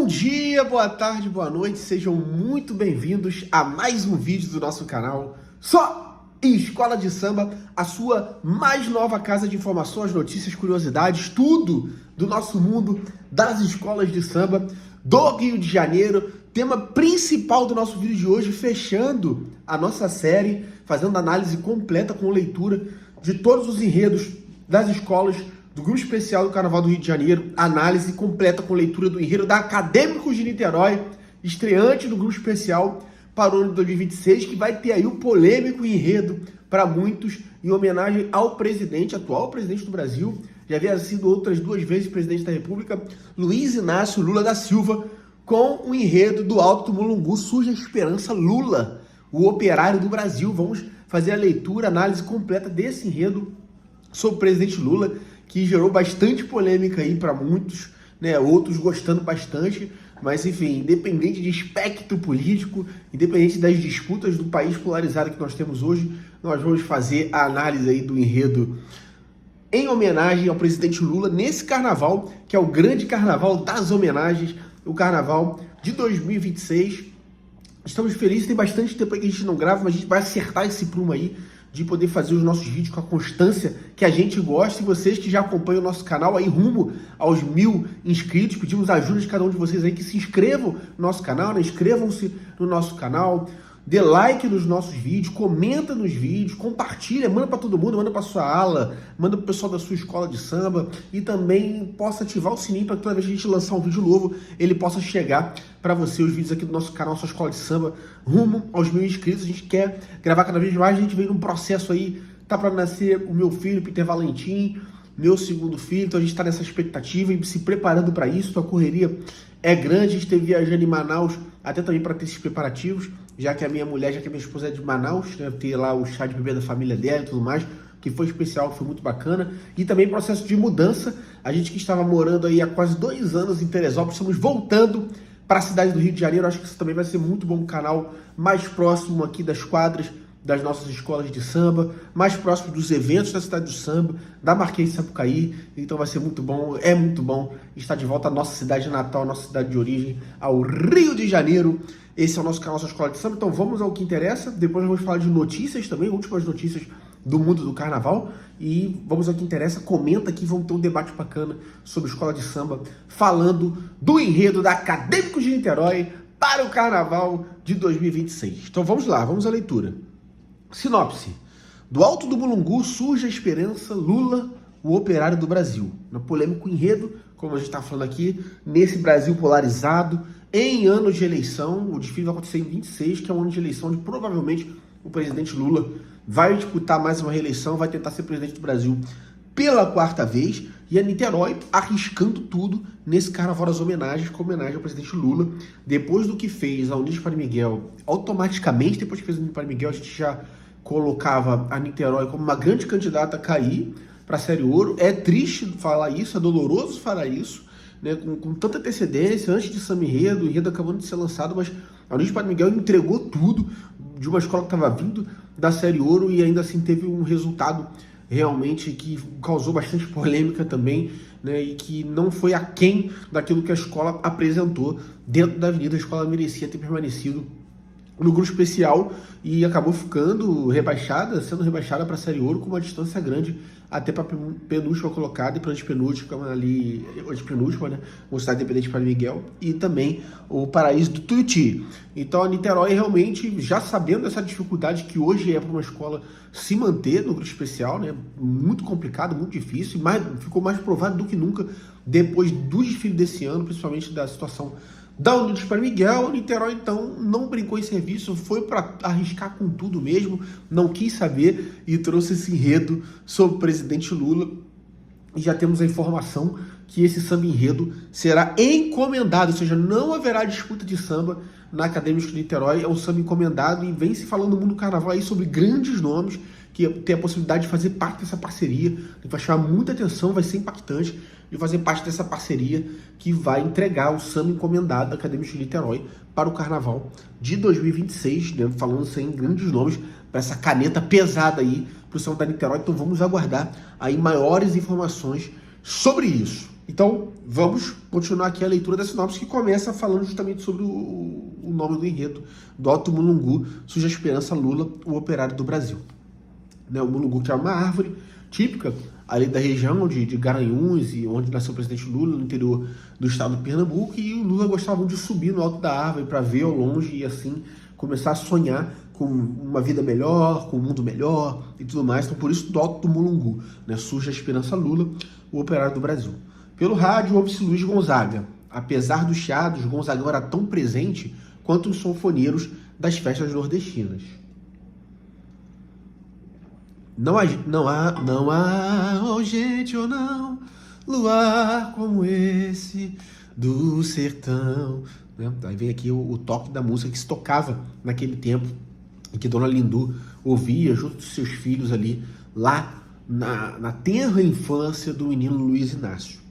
Bom dia, boa tarde, boa noite, sejam muito bem-vindos a mais um vídeo do nosso canal Só Escola de Samba, a sua mais nova casa de informações, notícias, curiosidades, tudo do nosso mundo das escolas de samba do Rio de Janeiro. Tema principal do nosso vídeo de hoje, fechando a nossa série, fazendo análise completa com leitura de todos os enredos das escolas do Grupo Especial do Carnaval do Rio de Janeiro, análise completa com leitura do enredo da Acadêmicos de Niterói, estreante do Grupo Especial para o ano de 2026, que vai ter aí o polêmico enredo para muitos, em homenagem ao presidente, atual presidente do Brasil, já havia sido outras duas vezes presidente da República, Luiz Inácio Lula da Silva, com o enredo do Alto do Mulungu, Surge a Esperança Lula, o operário do Brasil. Vamos fazer a leitura, análise completa desse enredo sobre o presidente Lula, que gerou bastante polêmica aí para muitos, né? Outros gostando bastante, mas enfim, independente de espectro político, independente das disputas do país polarizado que nós temos hoje, nós vamos fazer a análise aí do enredo em homenagem ao presidente Lula nesse carnaval, que é o grande carnaval das homenagens, o carnaval de 2026. Estamos felizes, tem bastante tempo aí que a gente não grava, mas a gente vai acertar esse prumo aí, de poder fazer os nossos vídeos com a constância que a gente gosta. E vocês que já acompanham o nosso canal aí rumo aos 1000 inscritos, pedimos a ajuda de cada um de vocês aí que se inscrevam no nosso canal, né? Inscrevam-se no nosso canal, dê like nos nossos vídeos, comenta nos vídeos, compartilha, manda para todo mundo, manda para sua ala, manda para o pessoal da sua escola de samba e também possa ativar o sininho para que toda vez que a gente lançar um vídeo novo, ele possa chegar para você, os vídeos aqui do nosso canal, sua escola de samba, rumo aos 1000 inscritos. A gente quer gravar cada vez mais, a gente vem num processo aí, tá para nascer o meu filho, Peter Valentim, meu segundo filho, então a gente está nessa expectativa e se preparando para isso. A correria é grande, a gente esteve viajando em Manaus até também para ter esses preparativos, já que a minha mulher, já que a minha esposa é de Manaus, né, ter lá o chá de bebê da família dela e tudo mais, que foi especial, que foi muito bacana, e também processo de mudança. A gente que estava morando aí há quase 2 anos em Teresópolis, estamos voltando para a cidade do Rio de Janeiro. Acho que isso também vai ser muito bom, um canal mais próximo aqui das quadras das nossas escolas de samba, mais próximo dos eventos da cidade do samba, da Marquês de Sapucaí. Então vai ser muito bom, é muito bom estar de volta à nossa cidade natal, à nossa cidade de origem, ao Rio de Janeiro. Esse é o nosso canal, nossa escola de samba. Então vamos ao que interessa. Depois vamos falar de notícias também, últimas notícias do mundo do carnaval. E vamos ao que interessa. Comenta aqui, vamos ter um debate bacana sobre escola de samba, falando do enredo da Acadêmicos de Niterói para o carnaval de 2026. Então vamos lá, vamos à leitura. Sinopse. Do Alto do Mulungu surge a esperança Lula, o operário do Brasil. No polêmico enredo, como a gente está falando aqui, nesse Brasil polarizado, em anos de eleição, o desfile vai acontecer em 26, que é um ano de eleição onde provavelmente o presidente Lula vai disputar mais uma reeleição, vai tentar ser presidente do Brasil pela 4ª vez, e a Niterói arriscando tudo nesse carnaval das homenagens, com homenagem ao presidente Lula. Depois do que fez a Unidos para Miguel, automaticamente, depois que fez a Unidos para Miguel, a gente já colocava a Niterói como uma grande candidata a cair para a Série Ouro. É triste falar isso, é doloroso falar isso, né, com tanta antecedência, antes de Samba Enredo, o enredo acabando de ser lançado, mas a Unidos para Miguel entregou tudo de uma escola que estava vindo da Série Ouro e ainda assim teve um resultado realmente que causou bastante polêmica também, né, e que não foi aquém daquilo que a escola apresentou dentro da avenida. A escola merecia ter permanecido no grupo especial e acabou ficando rebaixada, sendo rebaixada para a Série Ouro com uma distância grande até para a penúltima colocada e para a antepenúltima ali, antepenúltima, né, o Cidade Independente para Miguel e também o Paraíso do Tuiuti. Então a Niterói realmente, já sabendo essa dificuldade que hoje é para uma escola se manter no grupo especial, né, muito complicado, muito difícil, ficou mais provado do que nunca depois do desfile desse ano, principalmente da situação da Unidos para Miguel. O Niterói então não brincou em serviço, foi para arriscar com tudo mesmo, não quis saber e trouxe esse enredo sobre o presidente Lula. E já temos a informação que esse samba enredo será encomendado, ou seja, não haverá disputa de samba na Acadêmicos de Niterói. É um samba encomendado e vem se falando no mundo do carnaval aí sobre grandes nomes que tem a possibilidade de fazer parte dessa parceria, que vai chamar muita atenção, vai ser impactante de fazer parte dessa parceria que vai entregar o samba encomendado da Acadêmicos de Niterói para o carnaval de 2026, né? Falando sem grandes nomes, para essa caneta pesada aí para o samba da Niterói. Então vamos aguardar aí maiores informações sobre isso. Então, vamos continuar aqui a leitura da sinopse, que começa falando justamente sobre o nome do enredo, do Alto Mulungu, Surge a Esperança Lula, o operário do Brasil. Né, o mulungu, que é uma árvore típica ali da região de Garanhuns, e onde nasceu o presidente Lula, no interior do estado de Pernambuco, e o Lula gostava de subir no alto da árvore para ver ao longe e assim começar a sonhar com uma vida melhor, com um mundo melhor e tudo mais. Então, por isso, do Alto do Mulungu, né, Surge a Esperança Lula, o operário do Brasil. Pelo rádio, ouve-se Luiz Gonzaga. Apesar dos chiados, Gonzagão era tão presente quanto os sanfoneiros das festas nordestinas. Não há, oh gente, ou não, luar como esse do sertão. Né? Aí vem aqui o toque da música que se tocava naquele tempo, em que Dona Lindu ouvia junto dos seus filhos ali, lá na tenra infância do menino Luiz Inácio.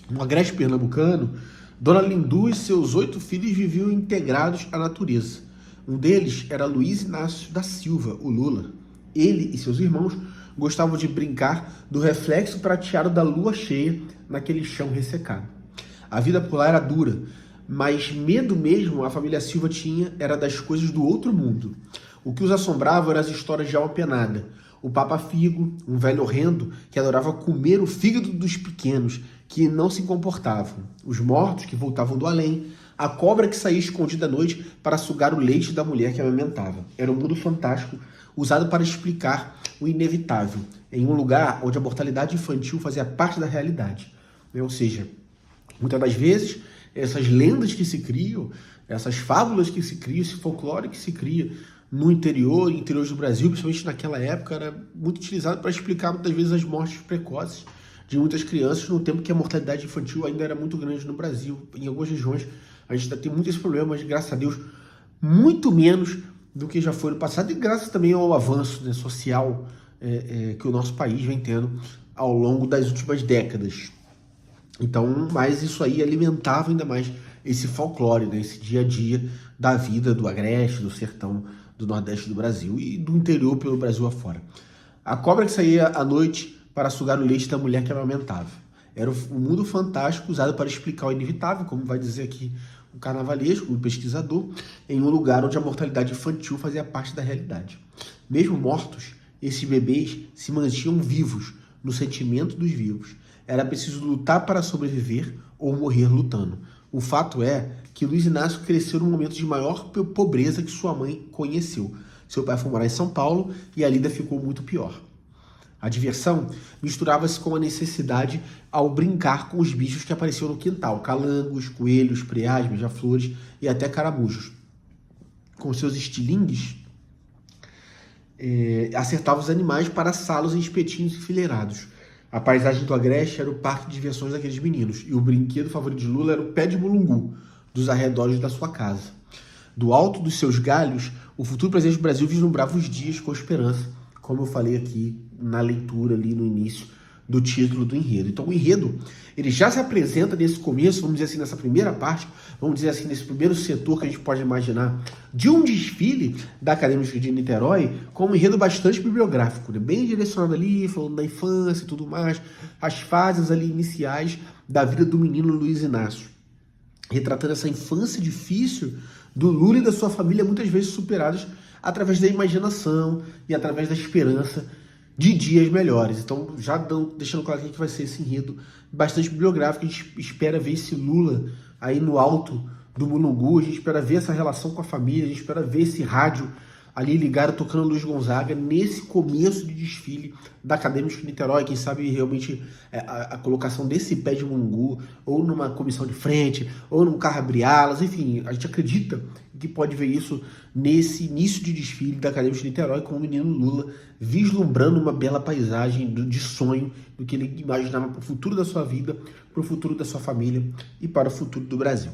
No agreste pernambucano, Dona Lindu e seus 8 filhos viviam integrados à natureza. Um deles era Luiz Inácio da Silva, o Lula. Ele e seus irmãos gostavam de brincar do reflexo prateado da lua cheia naquele chão ressecado. A vida por lá era dura, mas medo mesmo a família Silva tinha era das coisas do outro mundo. O que os assombrava eram as histórias de alma penada. O Papa Figo, um velho horrendo que adorava comer o fígado dos pequenos, que não se comportavam. Os mortos que voltavam do além. A cobra que saía escondida à noite para sugar o leite da mulher que amamentava. Era um mundo fantástico, usado para explicar o inevitável, em um lugar onde a mortalidade infantil fazia parte da realidade. Ou seja, muitas das vezes, essas lendas que se criam, essas fábulas que se criam, esse folclore que se cria no interior do Brasil, principalmente naquela época, era muito utilizado para explicar muitas vezes as mortes precoces de muitas crianças, no tempo que a mortalidade infantil ainda era muito grande no Brasil. Em algumas regiões a gente ainda tem muito esse problema, mas graças a Deus, muito menos do que já foi no passado, e graças também ao avanço, né, social que o nosso país vem tendo ao longo das últimas décadas. Então, mas isso aí alimentava ainda mais esse folclore, né, esse dia a dia da vida do agreste, do sertão, do nordeste do Brasil e do interior pelo Brasil afora. A cobra que saía à noite para sugar o leite da mulher que amamentava. Era um mundo fantástico usado para explicar o inevitável, como vai dizer aqui o carnavalesco, o pesquisador, em um lugar onde a mortalidade infantil fazia parte da realidade. Mesmo mortos, esses bebês se mantinham vivos, no sentimento dos vivos. Era preciso lutar para sobreviver ou morrer lutando. O fato é que Luiz Inácio cresceu num momento de maior pobreza que sua mãe conheceu. Seu pai foi morar em São Paulo e a lida ficou muito pior. A diversão misturava-se com a necessidade ao brincar com os bichos que apareciam no quintal. Calangos, coelhos, preás, beija-flores e até caramujos. Com seus estilingues, acertava os animais para assá-los em espetinhos enfileirados. A paisagem do agreste era o parque de diversões daqueles meninos, e o brinquedo favorito de Lula era o pé de mulungu, dos arredores da sua casa. Do alto dos seus galhos, o futuro presidente do Brasil vislumbrava os dias com esperança, como eu falei aqui na leitura, ali no início do título do enredo. Então o enredo, ele já se apresenta nesse começo, vamos dizer assim, nessa primeira parte, vamos dizer assim, nesse primeiro setor que a gente pode imaginar, de um desfile da Acadêmica de Niterói, com um enredo bastante bibliográfico, né? Bem direcionado ali, falando da infância e tudo mais, as fases ali iniciais da vida do menino Luiz Inácio, retratando essa infância difícil do Lula e da sua família, muitas vezes superados através da imaginação e através da esperança de dias melhores. Então, já deixando claro que vai ser esse enredo bastante bibliográfico, a gente espera ver esse Lula aí no alto do Mulungu, a gente espera ver essa relação com a família, a gente espera ver esse rádio ali ligado, tocando Luiz Gonzaga, nesse começo de desfile da Acadêmica de Niterói, quem sabe realmente a colocação desse pé de Mulungu, ou numa comissão de frente, ou num carro abre-alas, enfim, a gente acredita que pode ver isso nesse início de desfile da Acadêmica de Niterói, com o menino Lula vislumbrando uma bela paisagem de sonho, do que ele imaginava para o futuro da sua vida, para o futuro da sua família e para o futuro do Brasil.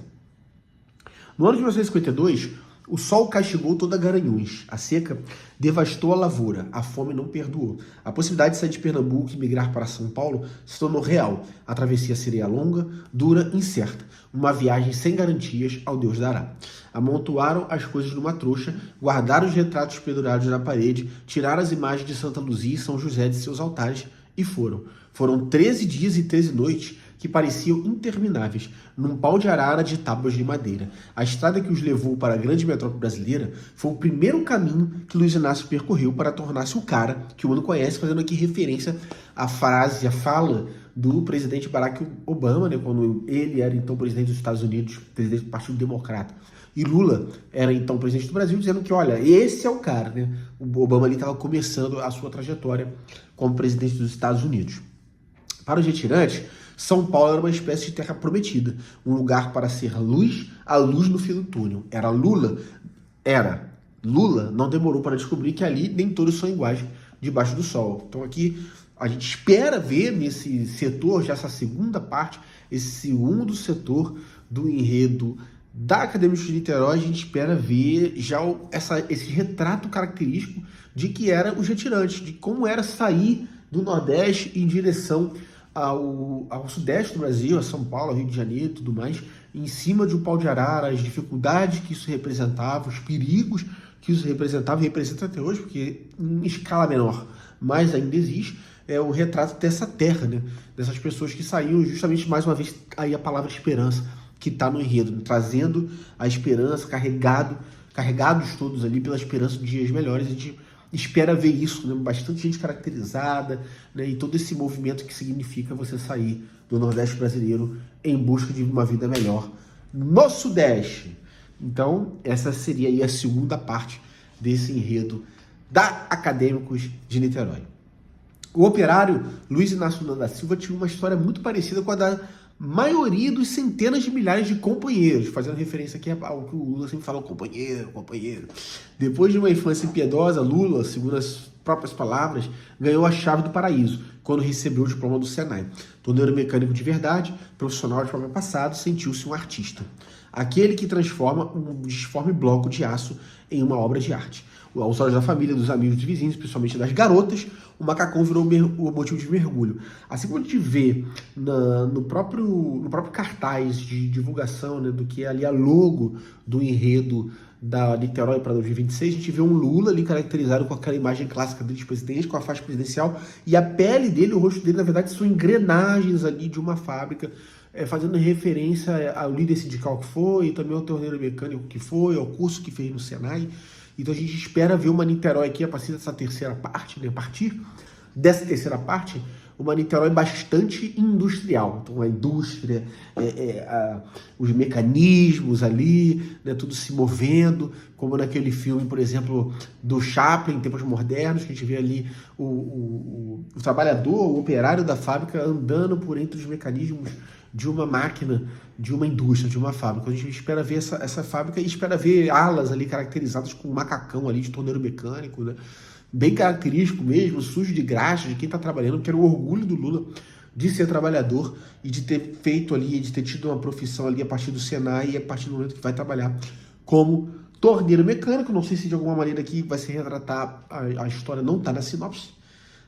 No ano de 1952, o sol castigou toda Garanhuns, a seca devastou a lavoura, a fome não perdoou. A possibilidade de sair de Pernambuco e migrar para São Paulo se tornou real. A travessia seria longa, dura, incerta. Uma viagem sem garantias ao Deus dará. Amontoaram as coisas numa trouxa, guardaram os retratos pendurados na parede, tiraram as imagens de Santa Luzia e São José de seus altares e foram. Foram 13 dias e 13 noites, que pareciam intermináveis, num pau de arara de tábuas de madeira. A estrada que os levou para a grande metrópole brasileira foi o primeiro caminho que Luiz Inácio percorreu para tornar-se o cara que o mundo conhece, fazendo aqui referência à frase, à fala do presidente Barack Obama, né, quando ele era então presidente dos Estados Unidos, presidente do Partido Democrata, e Lula era então presidente do Brasil, dizendo que, olha, esse é o cara, né? O Obama ali estava começando a sua trajetória como presidente dos Estados Unidos. Para os retirantes, São Paulo era uma espécie de terra prometida, um lugar para ser luz, a luz no fim do túnel. Lula não demorou para descobrir que ali nem todos são iguais debaixo do sol. Então aqui a gente espera ver nesse setor, já essa segunda parte, esse segundo setor do enredo da Acadêmicos de Niterói, a gente espera ver já esse retrato característico de que eram os retirantes, de como era sair do Nordeste em direção ao Sudeste do Brasil, a São Paulo, ao Rio de Janeiro e tudo mais, em cima de um pau de arara, as dificuldades que isso representava, os perigos que isso representava, e representa até hoje, porque em escala menor, mas ainda existe, é o retrato dessa terra, né? Dessas pessoas que saíam justamente, mais uma vez, aí a palavra esperança, que está no enredo, trazendo a esperança, carregados todos ali pela esperança de dias melhores. A gente espera ver isso, né? Bastante gente caracterizada, né? E todo esse movimento que significa você sair do Nordeste brasileiro em busca de uma vida melhor no Sudeste. Então, essa seria aí a segunda parte desse enredo da Acadêmicos de Niterói. O operário Luiz Inácio Lula da Silva tinha uma história muito parecida com a da maioria dos centenas de milhares de companheiros, fazendo referência aqui ao que o Lula sempre fala, companheiro. Depois de uma infância impiedosa, Lula, segundo as próprias palavras, ganhou a chave do paraíso, quando recebeu o diploma do Senai. Torneiro mecânico de verdade, profissional de próprio passado, sentiu-se um artista. Aquele que transforma um disforme bloco de aço em uma obra de arte. Aos olhos da família, dos amigos, dos vizinhos, principalmente das garotas, o macacão virou o motivo de mergulho. Assim como a gente vê no próprio cartaz de divulgação, né, do que é ali a logo do enredo da Niterói para 2026, a gente vê um Lula ali caracterizado com aquela imagem clássica dele de presidente, com a faixa presidencial, e a pele dele, o rosto dele, na verdade, são engrenagens ali de uma fábrica, fazendo referência ao líder sindical que foi, e também ao torneiro mecânico que foi, ao curso que fez no Senai. Então a gente espera ver uma Niterói aqui, a partir dessa terceira parte, né? A partir dessa terceira parte, uma Niterói bastante industrial. Então a indústria, os mecanismos ali, né? Tudo se movendo, como naquele filme, por exemplo, do Chaplin, em tempos modernos, que a gente vê ali o trabalhador, o operário da fábrica andando por entre os mecanismos de uma máquina, de uma indústria, de uma fábrica. A gente espera ver essa fábrica e espera ver alas ali caracterizadas com um macacão ali de torneiro mecânico, né? Bem característico mesmo, sujo de graxa, de quem está trabalhando, porque era o orgulho do Lula de ser trabalhador e de ter feito ali, de ter tido uma profissão ali a partir do Senai e a partir do momento que vai trabalhar como torneiro mecânico. Não sei se de alguma maneira aqui vai se retratar, a história não está na sinopse,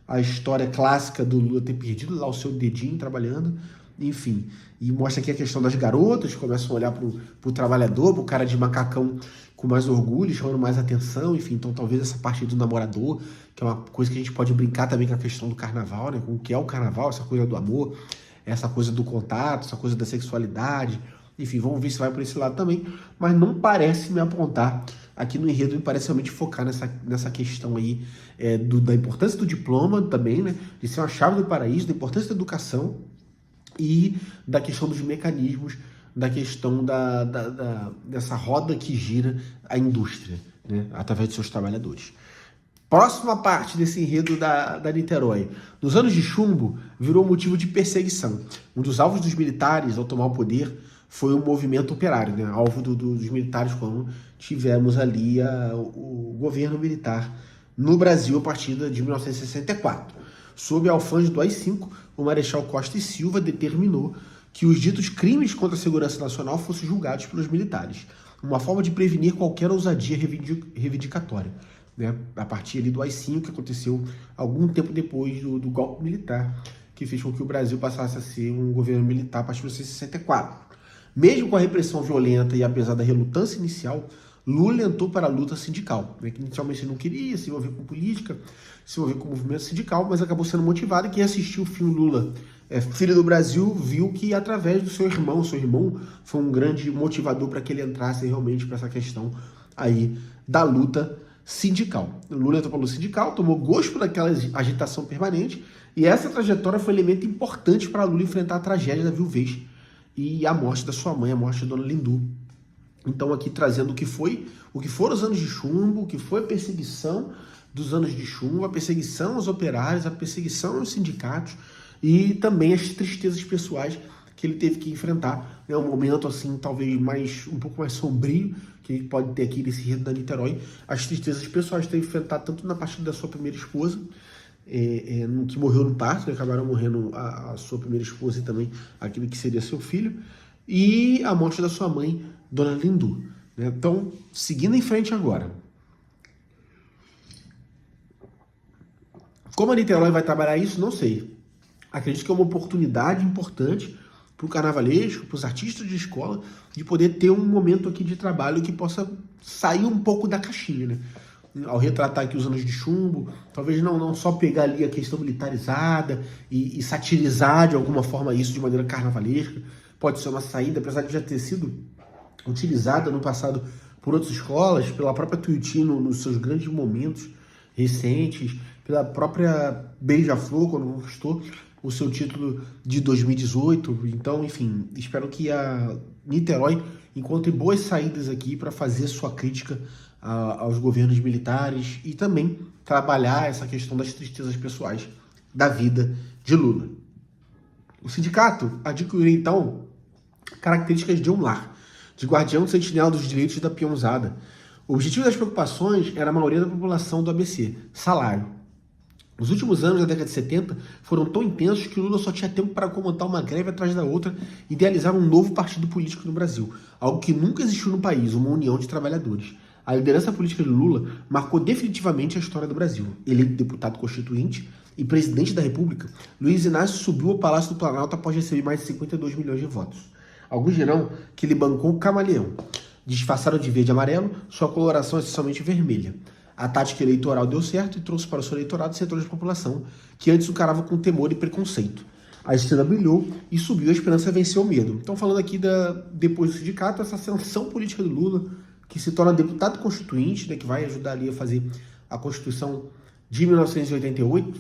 a história clássica do Lula ter perdido lá o seu dedinho trabalhando, enfim, e mostra aqui a questão das garotas que começam a olhar pro trabalhador, pro cara de macacão com mais orgulho, chamando mais atenção, enfim, então talvez essa parte do namorador, que é uma coisa que a gente pode brincar também com a questão do carnaval, né, com o que é o carnaval, essa coisa do amor, essa coisa do contato, essa coisa da sexualidade, enfim, vamos ver se vai por esse lado também, mas não parece me apontar aqui no enredo, me parece realmente focar nessa questão aí da importância do diploma também, né, de ser uma chave do paraíso, da importância da educação, e da questão dos mecanismos, da questão dessa roda que gira a indústria, né, através de seus trabalhadores. Próxima parte desse enredo da Niterói. Nos anos de chumbo, virou motivo de perseguição. Um dos alvos dos militares ao tomar o poder foi o movimento operário, né, alvo dos militares quando tivemos ali o governo militar no Brasil a partir de 1964. Sob a alfândega do AI-5, o Marechal Costa e Silva determinou que os ditos crimes contra a segurança nacional fossem julgados pelos militares, uma forma de prevenir qualquer ousadia reivindicatória, né? A partir ali do AI-5, que aconteceu algum tempo depois do golpe militar, que fez com que o Brasil passasse a ser um governo militar a partir de 1964. Mesmo com a repressão violenta e apesar da relutância inicial, Lula entrou para a luta sindical, né, que inicialmente não queria se envolver com política, se envolver com o movimento sindical, mas acabou sendo motivado, e quem assistiu o filme Lula filho do Brasil, viu que através do seu irmão foi um grande motivador para que ele entrasse realmente para essa questão aí da luta sindical. O Lula entrou para a luta sindical, tomou gosto daquela agitação permanente, e essa trajetória foi um elemento importante para Lula enfrentar a tragédia da viuvez e a morte da sua mãe, a morte da dona Lindu. Então aqui trazendo o que foram os anos de chumbo, o que foi a perseguição dos anos de chumbo, a perseguição aos operários, a perseguição aos sindicatos e também as tristezas pessoais que ele teve que enfrentar. É um momento assim, talvez um pouco mais sombrio, que ele pode ter aqui nesse Enredo da Niterói, as tristezas pessoais que teve que enfrentar tanto na partida da sua primeira esposa, que morreu no parto, né? Acabaram morrendo a sua primeira esposa e também aquele que seria seu filho, e a morte da sua mãe, Dona Lindu. Né? Então, seguindo em frente agora. Como a Niterói vai trabalhar isso, não sei. Acredito que é uma oportunidade importante para o carnavalesco, para os artistas de escola, de poder ter um momento aqui de trabalho que possa sair um pouco da caixinha, né? Ao retratar aqui os anos de chumbo, talvez não só pegar ali a questão militarizada e satirizar de alguma forma isso de maneira carnavalesca, pode ser uma saída, apesar de já ter sido utilizada no passado por outras escolas, pela própria Tuiuti nos seus grandes momentos recentes, pela própria Beija-Flor, quando conquistou o seu título de 2018. Então, enfim, espero que a Niterói encontre boas saídas aqui para fazer sua crítica aos governos militares e também trabalhar essa questão das tristezas pessoais da vida de Lula. O sindicato adquiriu, então, características de um lar, de guardião sentinela dos direitos da peãozada. O objetivo das preocupações era a maioria da população do ABC, salário. Os últimos anos da década de 70 foram tão intensos que Lula só tinha tempo para comandar uma greve atrás da outra e idealizar um novo partido político no Brasil, algo que nunca existiu no país, uma união de trabalhadores. A liderança política de Lula marcou definitivamente a história do Brasil. Eleito deputado constituinte e presidente da República, Luiz Inácio subiu ao Palácio do Planalto após receber mais de 52 milhões de votos. Alguns dirão que ele bancou o camaleão. Disfarçado de verde e amarelo, sua coloração é essencialmente vermelha. A tática eleitoral deu certo e trouxe para o seu eleitorado setores da população que antes o encarava com temor e preconceito. A estrela brilhou e subiu, a esperança venceu o medo. Então, falando aqui depois do sindicato, essa ascensão política do Lula, que se torna deputado constituinte, né, que vai ajudar ali a fazer a Constituição de 1988,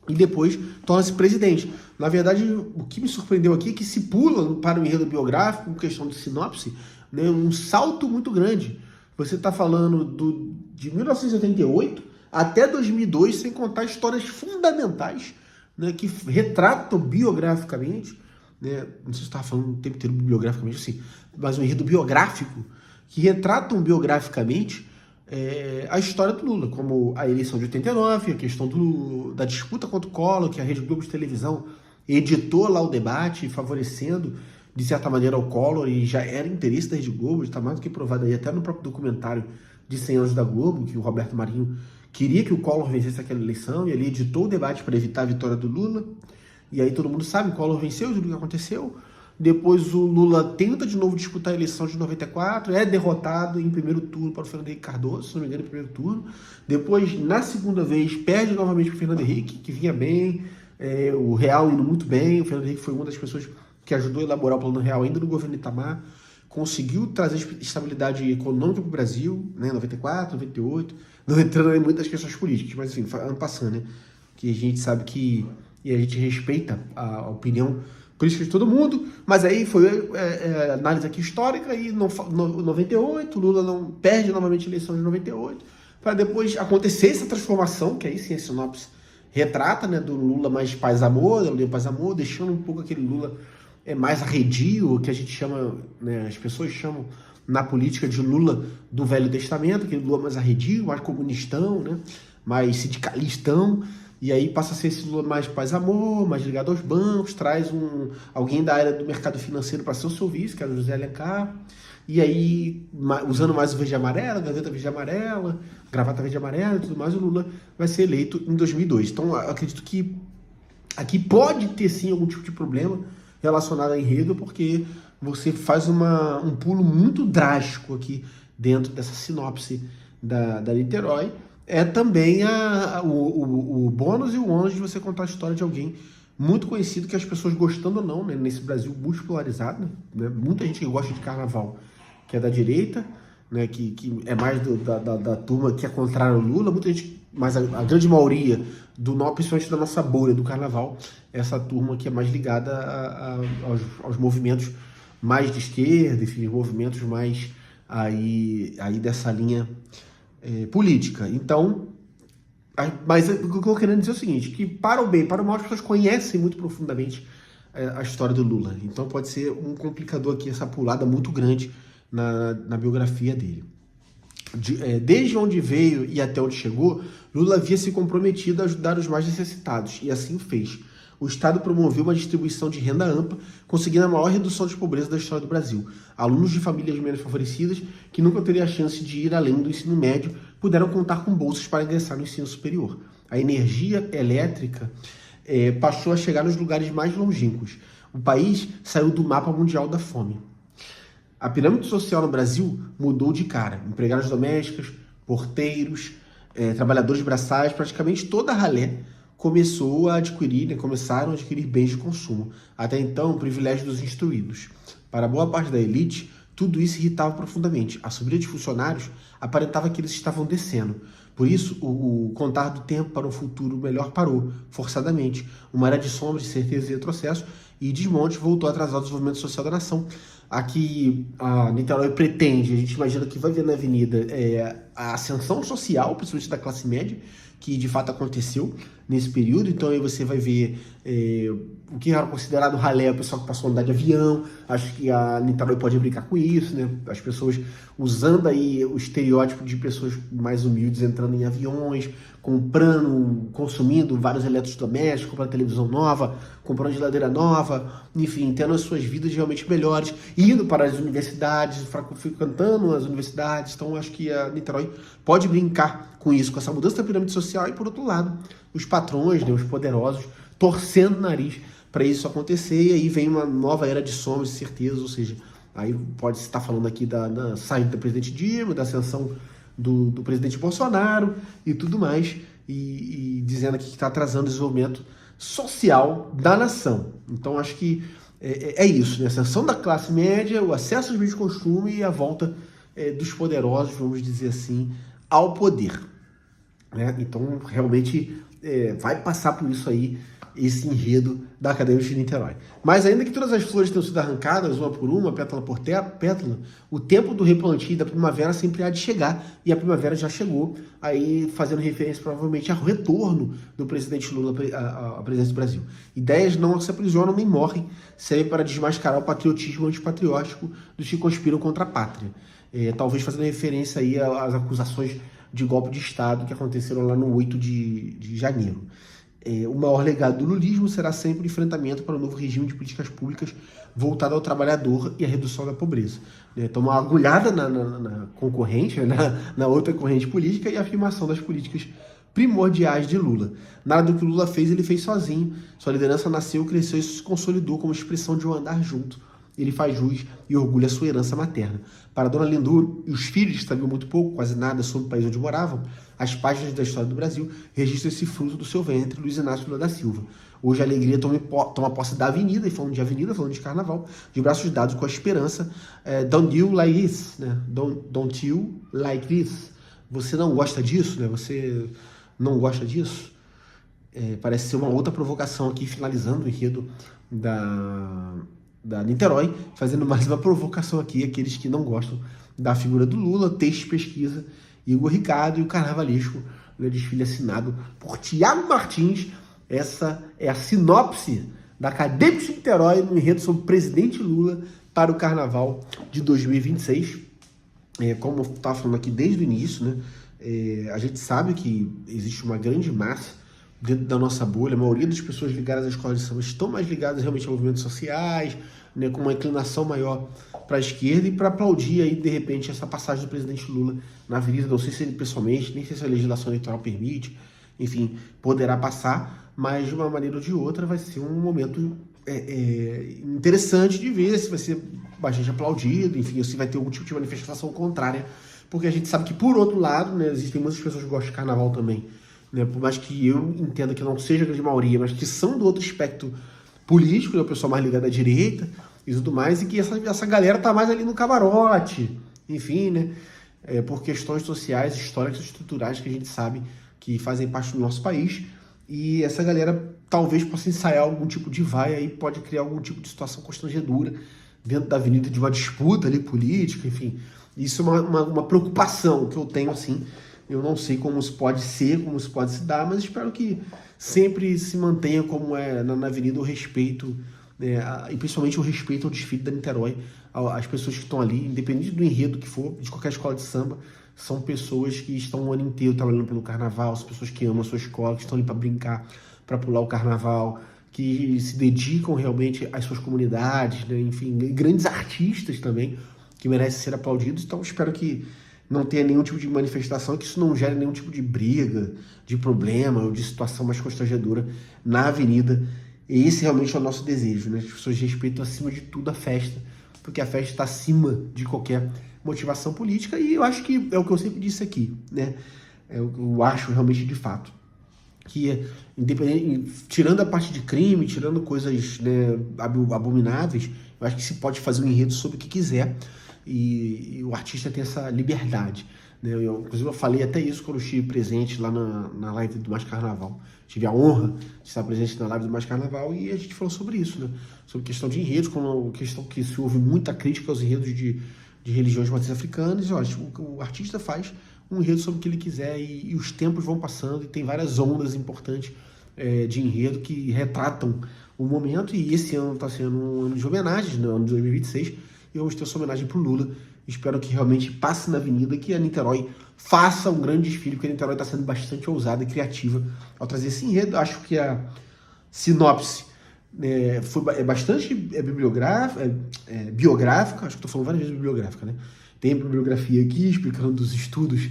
e depois torna-se presidente. Na verdade, o que me surpreendeu aqui é que se pula para o enredo biográfico, com questão de sinopse, né, um salto muito grande. Você está falando de 1988 até 2002, sem contar histórias fundamentais, né, que retratam biograficamente, né, não sei se você estava falando o tempo inteiro biograficamente, assim, mas um enredo biográfico, que retratam biograficamente a história do Lula, como a eleição de 89, a questão da disputa contra o Collor, que a Rede Globo de televisão editou lá o debate, favorecendo, de certa maneira, o Collor, e já era interesse da Rede Globo, está mais do que provado aí, até no próprio documentário de 100 anos da Globo, que o Roberto Marinho queria que o Collor vencesse aquela eleição, e ali editou o debate para evitar a vitória do Lula, e aí todo mundo sabe, o Collor venceu, o que aconteceu. Depois o Lula tenta de novo disputar a eleição de 94, é derrotado em primeiro turno para o Fernando Henrique Cardoso, se não me engano, em primeiro turno. Depois, na segunda vez, perde novamente para o Fernando Henrique, que vinha bem, o Real indo muito bem. O Fernando Henrique foi uma das pessoas que ajudou a elaborar o Plano Real ainda no governo Itamar, conseguiu trazer estabilidade econômica para o Brasil, né, 94, 98, não entrando em muitas questões políticas, mas enfim, ano passando, né, que a gente sabe que, e a gente respeita a opinião política de todo mundo, mas aí foi análise aqui histórica, e no 98, Lula não perde novamente a eleição de 98, para depois acontecer essa transformação, que aí sim a sinopse retrata, né, do Lula mais paz-amor, deixando um pouco aquele Lula mais arredio, que a gente chama, né, as pessoas chamam na política de Lula do Velho Testamento, aquele Lula mais arredio, mais comunistão, né, mais sindicalistão. E aí passa a ser esse Lula mais paz-amor, mais ligado aos bancos, traz alguém da área do mercado financeiro para ser o seu vice, que era o José Alencar, e aí, usando mais o verde e amarelo, gaveta verde e amarela, gravata verde e amarela e tudo mais, o Lula vai ser eleito em 2002. Então, eu acredito que aqui pode ter sim algum tipo de problema relacionado a enredo, porque você faz um pulo muito drástico aqui dentro dessa sinopse da Niterói. É também o bônus e o ônus de você contar a história de alguém muito conhecido, que as pessoas gostando ou não, né, nesse Brasil multipolarizado, né, muita gente que gosta de carnaval, que é da direita, né, que é mais da turma que é contrária ao Lula, muita gente, mas a grande maioria, principalmente da nossa bolha do carnaval, é essa turma que é mais ligada aos movimentos mais de esquerda, enfim, movimentos mais aí dessa linha política. Então, mas o que eu estou querendo dizer é o seguinte, que para o bem, para o mal, as pessoas conhecem muito profundamente a história do Lula. Então pode ser um complicador aqui, essa pulada muito grande na biografia dele. Desde onde veio e até onde chegou, Lula havia se comprometido a ajudar os mais necessitados, e assim o fez. O Estado promoveu uma distribuição de renda ampla, conseguindo a maior redução de pobreza da história do Brasil. Alunos de famílias menos favorecidas, que nunca teriam a chance de ir além do ensino médio, puderam contar com bolsas para ingressar no ensino superior. A energia elétrica passou a chegar nos lugares mais longínquos. O país saiu do mapa mundial da fome. A pirâmide social no Brasil mudou de cara. Empregadas domésticas, porteiros, trabalhadores braçais, praticamente toda a ralé começaram a adquirir bens de consumo. Até então, o privilégio dos instruídos. Para boa parte da elite, tudo isso irritava profundamente. A subida de funcionários aparentava que eles estavam descendo. Por isso, o contar do tempo para um futuro melhor parou, forçadamente. Uma era de sombras, de certeza e retrocesso, e desmonte voltou a atrasar o desenvolvimento social da nação. Aqui, a Niterói pretende, a gente imagina que vai ver na avenida a ascensão social, principalmente da classe média, que de fato aconteceu nesse período. Então aí você vai ver o que era considerado ralé, o pessoal que passou a andar de avião. Acho que a Niterói pode brincar com isso, né? As pessoas usando aí o estereótipo de pessoas mais humildes entrando em aviões, consumindo vários eletrodomésticos, comprando televisão nova, comprando geladeira nova, enfim, tendo as suas vidas realmente melhores, indo para as universidades, frequentando as universidades. Então acho que a Niterói pode brincar com isso, com essa mudança da pirâmide social, e por outro lado, os patrões, né, os poderosos, torcendo o nariz para isso acontecer, e aí vem uma nova era de sombras, de certeza, ou seja, aí pode se estar falando aqui da saída do presidente Dilma, da ascensão do presidente Bolsonaro e tudo mais, e dizendo aqui que está atrasando o desenvolvimento social da nação. Então acho que é isso, né? A ascensão da classe média, o acesso aos bens de consumo e a volta dos poderosos, vamos dizer assim, ao poder, né? Então realmente vai passar por isso aí, esse enredo da Academia de Niterói. Mas ainda que todas as flores tenham sido arrancadas, uma por uma, pétala por pétala, o tempo do replantio da primavera sempre há de chegar, e a primavera já chegou, aí fazendo referência provavelmente ao retorno do presidente Lula à presidência do Brasil. Ideias não se aprisionam nem morrem, servem para desmascarar o patriotismo antipatriótico dos que conspiram contra a pátria. Talvez fazendo referência aí às acusações de golpe de Estado que aconteceram lá no 8 de janeiro. O maior legado do lulismo será sempre o enfrentamento para o novo regime de políticas públicas voltado ao trabalhador e à redução da pobreza. Então, uma agulhada na concorrente, na outra corrente política, e a afirmação das políticas primordiais de Lula. Nada do que Lula fez, ele fez sozinho. Sua liderança nasceu, cresceu e se consolidou como expressão de um andar junto. Ele faz jus e orgulha a sua herança materna. Para Dona Lindu e os filhos, que sabiam muito pouco, quase nada sobre o país onde moravam, as páginas da história do Brasil registram esse fruto do seu ventre, Luiz Inácio Lula da Silva. Hoje a alegria toma posse da avenida, e falando de avenida, falando de carnaval, de braços dados com a esperança. Don't you like this? Né? Don't you like this? Você não gosta disso? Né? Você não gosta disso? Parece ser uma outra provocação aqui, finalizando o enredo da Niterói, fazendo mais uma provocação aqui, aqueles que não gostam da figura do Lula. Texto, pesquisa, Igor Ricardo, e o carnavalesco, né, desfile assinado por Tiago Martins. Essa é a sinopse da Acadêmica de Niterói no enredo sobre o presidente Lula para o carnaval de 2026. Como eu estava falando aqui desde o início, né, a gente sabe que existe uma grande massa dentro da nossa bolha. A maioria das pessoas ligadas à escola de samba estão mais ligadas realmente a movimentos sociais, né, com uma inclinação maior para a esquerda, e para aplaudir aí, de repente, essa passagem do presidente Lula na avenida. Não sei se ele pessoalmente, nem sei se a legislação eleitoral permite, enfim, poderá passar, mas de uma maneira ou de outra vai ser um momento interessante de ver se vai ser bastante aplaudido, enfim, se vai ter algum tipo de manifestação contrária, porque a gente sabe que, por outro lado, né, existem muitas pessoas que gostam de carnaval também, né? Por mais que eu entenda que não seja a grande maioria, mas que são do outro espectro político, né? O pessoal mais ligado à direita e tudo mais, e que essa galera tá mais ali no camarote, enfim, né? Por questões sociais, históricas e estruturais que a gente sabe que fazem parte do nosso país, e essa galera talvez possa ensaiar algum tipo de vaia e pode criar algum tipo de situação constrangedora dentro da avenida de uma disputa ali política, enfim. Isso é uma preocupação que eu tenho, assim. Eu não sei como isso pode ser, como isso pode se dar, mas espero que sempre se mantenha como é na avenida o respeito, né, e principalmente o respeito ao desfile da Niterói. As pessoas que estão ali, independente do enredo que for, de qualquer escola de samba, são pessoas que estão o ano inteiro trabalhando pelo carnaval, são pessoas que amam a sua escola, que estão ali para brincar, para pular o carnaval, que se dedicam realmente às suas comunidades, né? Enfim, grandes artistas também, que merecem ser aplaudidos. Então espero que não tenha nenhum tipo de manifestação, que isso não gere nenhum tipo de briga, de problema ou de situação mais constrangedora na avenida. E esse realmente é o nosso desejo, né? As pessoas respeitam acima de tudo a festa, porque a festa está acima de qualquer motivação política, e eu acho que é o que eu sempre disse aqui, né? Eu acho realmente de fato que, independente, tirando a parte de crime, tirando coisas, né, abomináveis, eu acho que se pode fazer um enredo sobre o que quiser, e o artista tem essa liberdade, né? Inclusive eu falei até isso quando eu estive presente lá na live do Mais Carnaval. Tive a honra de estar presente na live do Mais Carnaval e a gente falou sobre isso, né? Sobre questão de enredos, como questão que se houve muita crítica aos enredos de religiões de matriz africanas. E, ó, o artista faz um enredo sobre o que ele quiser, e os tempos vão passando e tem várias ondas importantes de enredo que retratam o momento, e esse ano está sendo um ano de homenagens, né? Ano de 2026, e vamos ter essa homenagem para o Lula. Espero que realmente passe na avenida, que a Niterói faça um grande desfile, porque a Niterói está sendo bastante ousada e criativa ao trazer esse enredo. Acho que a sinopse foi bastante biográfica, acho que estou falando várias vezes bibliográfica, né? Tem a bibliografia aqui explicando os estudos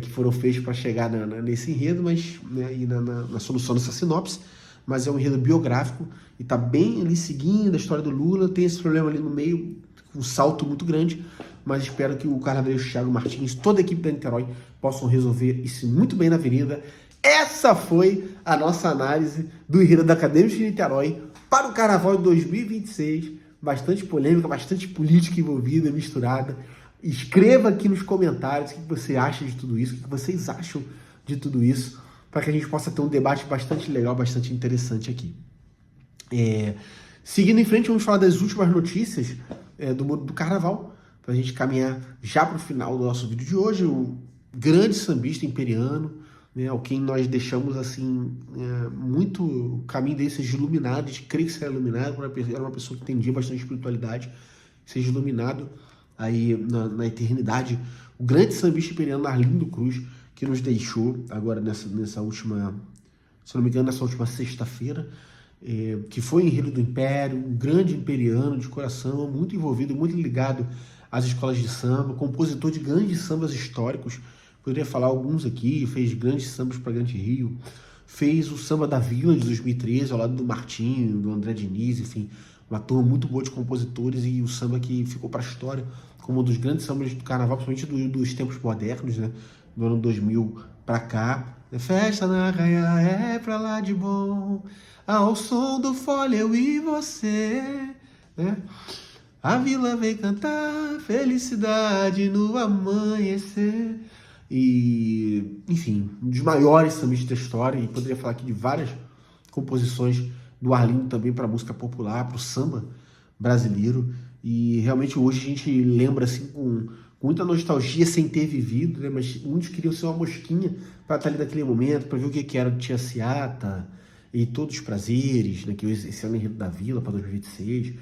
que foram feitos para chegar nesse enredo, mas, né, e na solução dessa sinopse, mas é um enredo biográfico e está bem ali seguindo a história do Lula. Tem esse problema ali no meio, um salto muito grande, mas espero que o carnavalesco Thiago Martins, toda a equipe da Niterói, possam resolver isso muito bem na avenida. Essa foi a nossa análise do enredo da Acadêmicos de Niterói para o Carnaval de 2026. Bastante polêmica, bastante política envolvida, misturada. Escreva aqui nos comentários o que você acha de tudo isso, o que vocês acham de tudo isso, para que a gente possa ter um debate bastante legal, bastante interessante aqui. Seguindo em frente, vamos falar das últimas notícias do mundo do Carnaval, para a gente caminhar já para o final do nosso vídeo de hoje. O grande sambista imperiano, né, ao quem nós deixamos assim muito o caminho dele seja iluminado, de crer que será iluminado, era uma pessoa que entendia bastante espiritualidade, seja iluminado aí na eternidade. O grande sambista imperiano Arlindo Cruz, que nos deixou agora nessa última, se não me engano, nessa última sexta-feira, que foi enredo do Império, um grande imperiano de coração, muito envolvido, muito ligado às escolas de samba, compositor de grandes sambas históricos. Poderia falar alguns aqui, fez grandes sambas para Grande Rio, fez o Samba da Vila de 2013, ao lado do Martinho, do André Diniz, enfim, uma turma muito boa de compositores, e o samba que ficou para a história como um dos grandes sambas do Carnaval, principalmente dos tempos modernos, né, do ano 2000 para cá. Festa na raia é pra lá de bom, ao som do fole eu e você, né? A vila vem cantar felicidade no amanhecer. E, enfim, um dos maiores sambistas da história, e poderia falar aqui de várias composições do Arlindo também para a música popular, para o samba brasileiro. E realmente hoje a gente lembra assim com muita nostalgia, sem ter vivido, né? Mas muitos queriam ser uma mosquinha para estar ali naquele momento, para ver o que era Tia Ciata e Todos os Prazeres, né? Que esse ano é Enredo da Vila para 2026.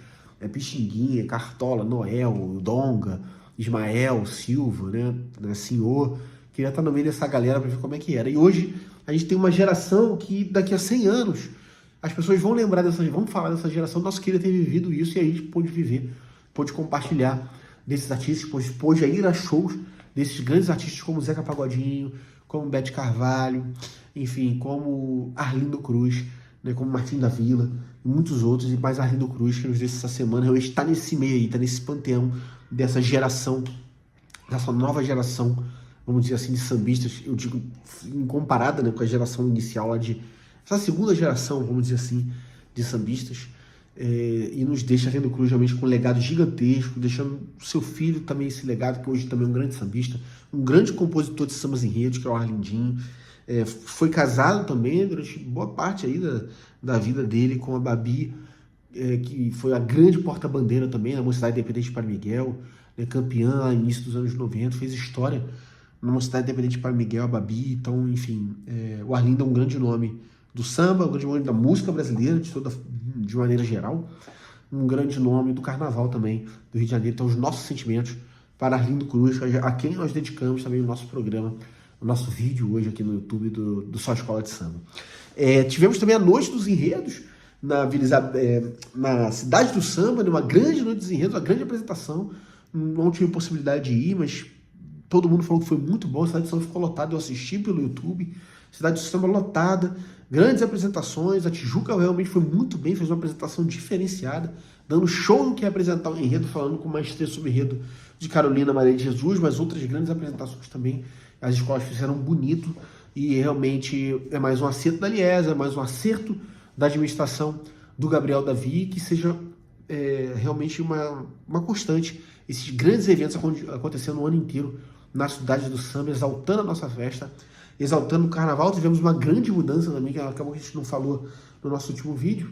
Pixinguinha, Cartola, Noel, Donga, Ismael, Silva, né? Senhor. Queria estar no meio dessa galera para ver como é que era. E hoje a gente tem uma geração que daqui a 100 anos as pessoas vão lembrar vão falar dessa geração. Nossa, queria ter vivido isso, e a gente pôde viver, pôde compartilhar desses artistas, pôde ir a shows desses grandes artistas como Zeca Pagodinho, como Bete Carvalho, enfim, como Arlindo Cruz, né, como Martinho da Vila e muitos outros, e mais Arlindo Cruz, que nos disse essa semana, realmente está nesse meio aí, está nesse panteão dessa geração, dessa nova geração, vamos dizer assim, de sambistas, eu digo, comparada, né, com a geração inicial lá essa segunda geração, vamos dizer assim, de sambistas, e nos deixa Arlindo Cruz realmente com um legado gigantesco, deixando seu filho também esse legado, que hoje também é um grande sambista, um grande compositor de sambas enredos, que é o Arlindinho. Foi casado também durante boa parte aí da vida dele com a Babi, que foi a grande porta-bandeira também na Mocidade Independente de Padre Miguel, né, campeã lá no início dos anos 90, fez história na Mocidade Independente de Padre Miguel, a Babi. Então, enfim, o Arlindo é um grande nome do samba, um grande nome da música brasileira, de maneira geral, um grande nome do carnaval também, do Rio de Janeiro. Então, os nossos sentimentos para Arlindo Cruz, a quem nós dedicamos também o nosso programa, o nosso vídeo hoje aqui no YouTube do Só Escola de Samba. Tivemos também a Noite dos Enredos, na Cidade do Samba, uma grande noite dos enredos, uma grande apresentação. Não tive possibilidade de ir, mas todo mundo falou que foi muito bom. A Cidade do Samba ficou lotada, eu assisti pelo YouTube. Cidade do Samba lotada, grandes apresentações. A Tijuca realmente foi muito bem, fez uma apresentação diferenciada, dando show no que é apresentar o enredo, falando com maestria sobre o enredo de Carolina Maria de Jesus, mas outras grandes apresentações também. As escolas fizeram bonito e realmente é mais um acerto da Liesa, é mais um acerto da administração do Gabriel Davi, que seja realmente uma constante esses grandes eventos acontecendo o ano inteiro na Cidade do Samba, exaltando a nossa festa, exaltando o carnaval. Tivemos uma grande mudança também, que acabou que a gente não falou no nosso último vídeo,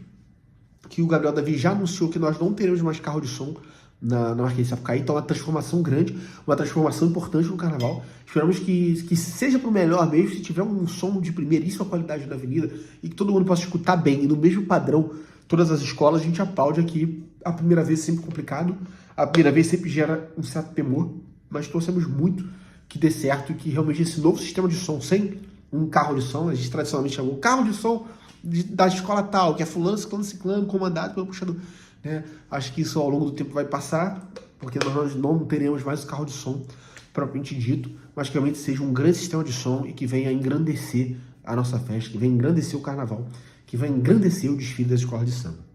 que o Gabriel Davi já anunciou que nós não teremos mais carro de som na Marquês de Sapucaí. Então, uma transformação grande, uma transformação importante no carnaval. Esperamos que seja para o melhor mesmo, se tiver um som de primeiríssima qualidade na avenida e que todo mundo possa escutar bem e no mesmo padrão todas as escolas. A gente aplaude aqui. A primeira vez é sempre complicado, a primeira vez sempre gera um certo temor, mas torcemos muito que dê certo e que realmente esse novo sistema de som, sem um carro de som, a gente tradicionalmente chamou carro de som da escola tal, que é fulano, ciclano, comandado pelo puxador, né? Acho que isso ao longo do tempo vai passar, porque nós não teremos mais o carro de som propriamente dito, mas que realmente seja um grande sistema de som e que venha engrandecer a nossa festa, que venha engrandecer o carnaval, que venha engrandecer o desfile das escolas de samba.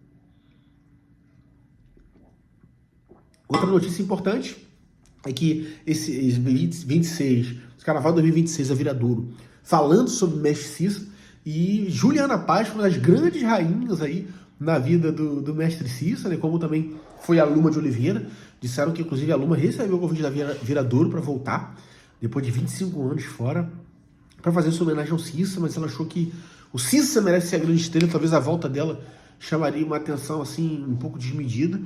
Outra notícia importante é que esse 26, o Carnaval 2026, a Viradouro, falando sobre o Mestre Cissa, e Juliana Paz, uma das grandes rainhas aí na vida do Mestre Cissa, né, como também foi a Luma de Oliveira. Disseram que, inclusive, a Luma recebeu o convite da Viradouro para voltar, depois de 25 anos fora, para fazer sua homenagem ao Cissa, mas ela achou que o Cissa merece ser a grande estrela, talvez a volta dela chamaria uma atenção assim um pouco desmedida.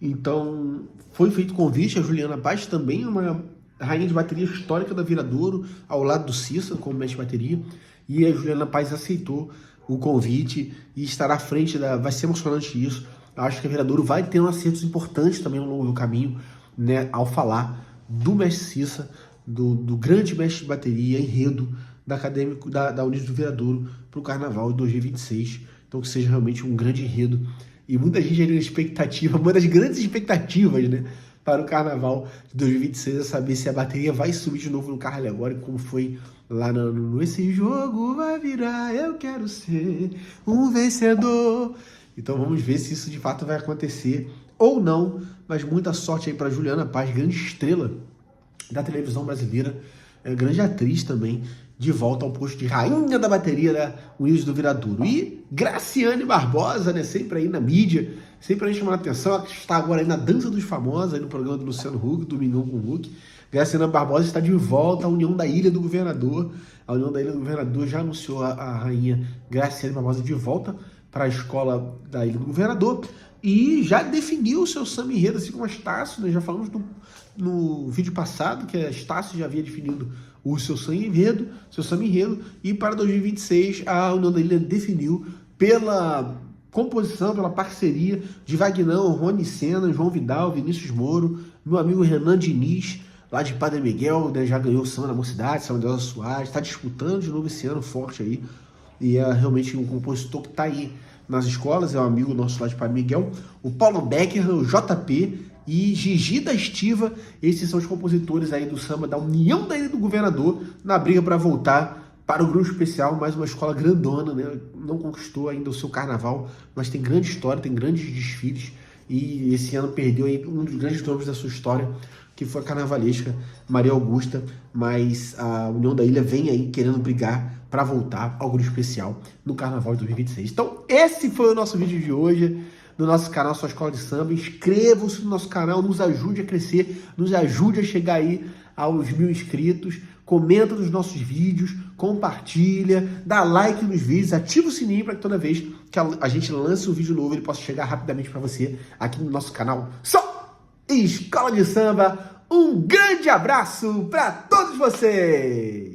Então, foi feito convite. A Juliana Paz também é uma rainha de bateria histórica da Viradouro, ao lado do Cissa, como mestre de bateria, e a Juliana Paz aceitou o convite e estará à frente vai ser emocionante isso. Eu acho que a Viradouro vai ter acertos importantes também ao longo do caminho, né, ao falar do mestre Cissa, do grande mestre de bateria, enredo da acadêmico da Unidos do Viradouro para o Carnaval de 2026. Então, que seja realmente um grande enredo. E muita gente aí na expectativa, uma das grandes expectativas, né, para o Carnaval de 2026 é saber se a bateria vai subir de novo no carro alegórico, como foi lá no Esse Jogo Vai Virar, Eu Quero Ser um Vencedor. Então vamos ver se isso de fato vai acontecer ou não, mas muita sorte aí para Juliana Paz, grande estrela da televisão brasileira, grande atriz também, de volta ao posto de rainha da bateria da Unidos do Viradouro. E Graciane Barbosa, né, sempre aí na mídia, sempre aí chamando a atenção, ela está agora aí na Dança dos Famosos, aí no programa do Luciano Huck, Domingão com o Huck. Graciane Barbosa está de volta à União da Ilha do Governador. A União da Ilha do Governador já anunciou a rainha Graciane Barbosa de volta para a escola da Ilha do Governador e já definiu o seu samba enredo, assim como a Estácio, né? Já falamos no vídeo passado que a Estácio já havia definido o seu samba enredo, e para 2026 a União da Ilha definiu pela composição, pela parceria de Vagnão, Rony Senna, João Vidal, Vinícius Moro, meu amigo Renan Diniz, lá de Padre Miguel, né, já ganhou o Samba da Mocidade, Samba de Elza Soares, está disputando de novo esse ano forte aí, e é realmente um compositor que está aí nas escolas, é um amigo nosso lá de Padre Miguel, o Paulo Becker, o JP e Gigi da Estiva. Esses são os compositores aí do samba da União da Ilha do Governador, na briga para voltar para o grupo especial, mais uma escola grandona, né? Não conquistou ainda o seu carnaval, mas tem grande história, tem grandes desfiles, e esse ano perdeu aí um dos grandes nomes da sua história, que foi a carnavalesca Maria Augusta, mas a União da Ilha vem aí querendo brigar para voltar algo especial no Carnaval de 2026. Então, esse foi o nosso vídeo de hoje, no nosso canal Sua Escola de Samba. Inscreva-se no nosso canal, nos ajude a crescer, nos ajude a chegar aí aos 1000 inscritos, comenta nos nossos vídeos, compartilha, dá like nos vídeos, ativa o sininho para que toda vez que a gente lance um vídeo novo, ele possa chegar rapidamente para você aqui no nosso canal Só Escola de Samba. Um grande abraço para todos vocês!